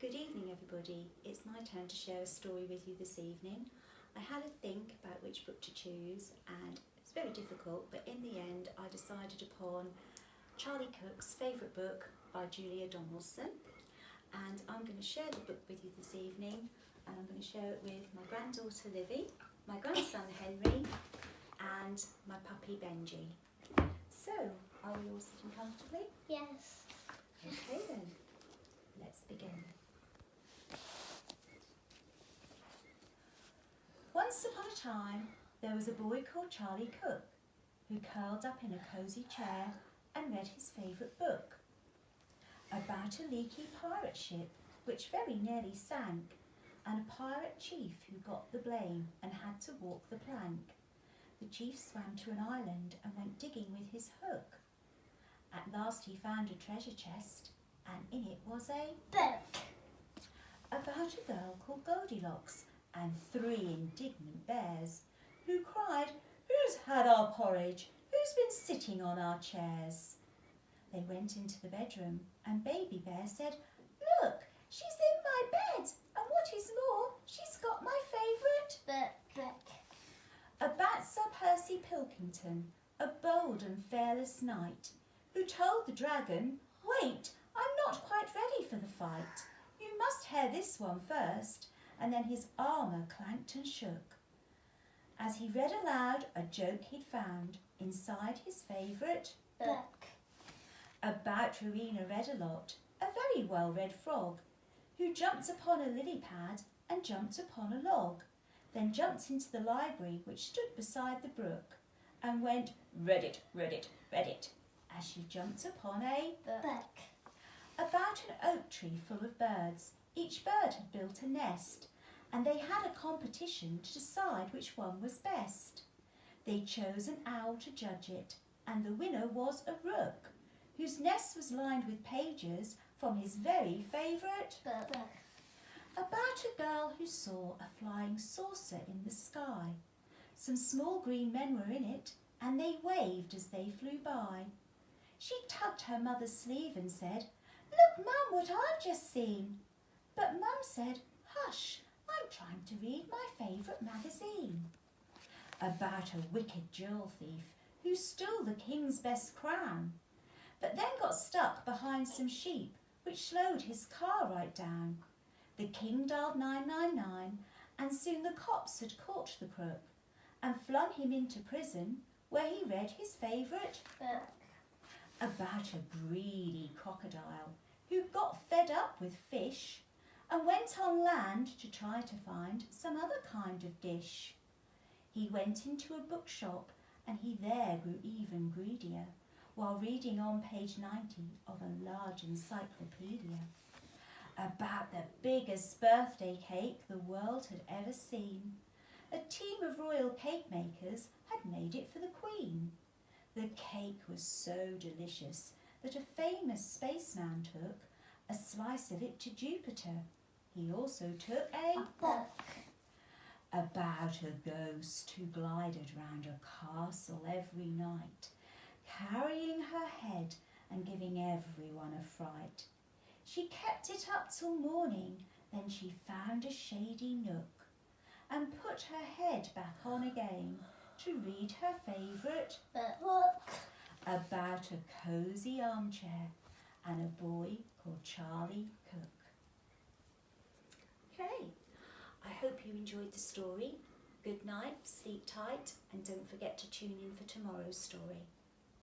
Good evening everybody, it's my turn to share a story with you this evening. I had a think about which book to choose and it's very difficult, but in the end I decided upon Charlie Cook's favourite book by Julia Donaldson, and I'm going to share the book with you this evening, and I'm going to share it with my granddaughter Livy, my grandson Henry and my puppy Benji. So, are we all sitting comfortably? Yes. Okay then, let's begin. Once upon a time, there was a boy called Charlie Cook, who curled up in a cosy chair and read his favourite book about a leaky pirate ship which very nearly sank, and a pirate chief who got the blame and had to walk the plank. The chief swam to an island and went digging with his hook. At last he found a treasure chest, and in it was a Book. about a girl called Goldilocks and 3 indignant bears, who cried, "Who's had our porridge? Who's been sitting on our chairs?" They went into the bedroom, and Baby Bear said, "Look, she's in my bed, and what is more, she's got my favourite Book. about Sir Percy Pilkington, a bold and fearless knight, who told the dragon, "Wait, I'm not quite ready for the fight. You must hear this one first." And then his armour clanked and shook, as he read aloud a joke he'd found inside his favourite Book. about Rowena Red-a-Lot, a very well-read frog, who jumped upon a lily pad and jumped upon a log, then jumped into the library which stood beside the brook, and went, "Read it, read it, read it," as she jumped upon a Book. about an oak tree full of birds. Each bird had built a nest, and they had a competition to decide which one was best. They chose an owl to judge it, and the winner was a rook, whose nest was lined with pages from his very favourite Book. about a girl who saw a flying saucer in the sky. Some small green men were in it, and they waved as they flew by. She tugged her mother's sleeve and said, "Look, Mum, what I've just seen." But Mum said, "Hush, I'm trying to read my favourite magazine." About a wicked jewel thief who stole the king's best crown, but then got stuck behind some sheep which slowed his car right down. The king dialed 999, and soon the cops had caught the crook and flung him into prison, where he read his favourite Book. about a greedy crocodile who got fed up with fish and went on land to try to find some other kind of dish. He went into a bookshop, and he there grew even greedier, while reading on page 90 of a large encyclopedia about the biggest birthday cake the world had ever seen. A team of royal cake makers had made it for the Queen. The cake was so delicious that a famous spaceman took a slice of it to Jupiter. He also took a Book. about a ghost who glided round a castle every night, carrying her head and giving everyone a fright. She kept it up till morning, then she found a shady nook and put her head back on again to read her favourite Book. about a cosy armchair and a boy called Charlie Cook. Okay, I hope you enjoyed the story. Good night, sleep tight, and don't forget to tune in for tomorrow's story.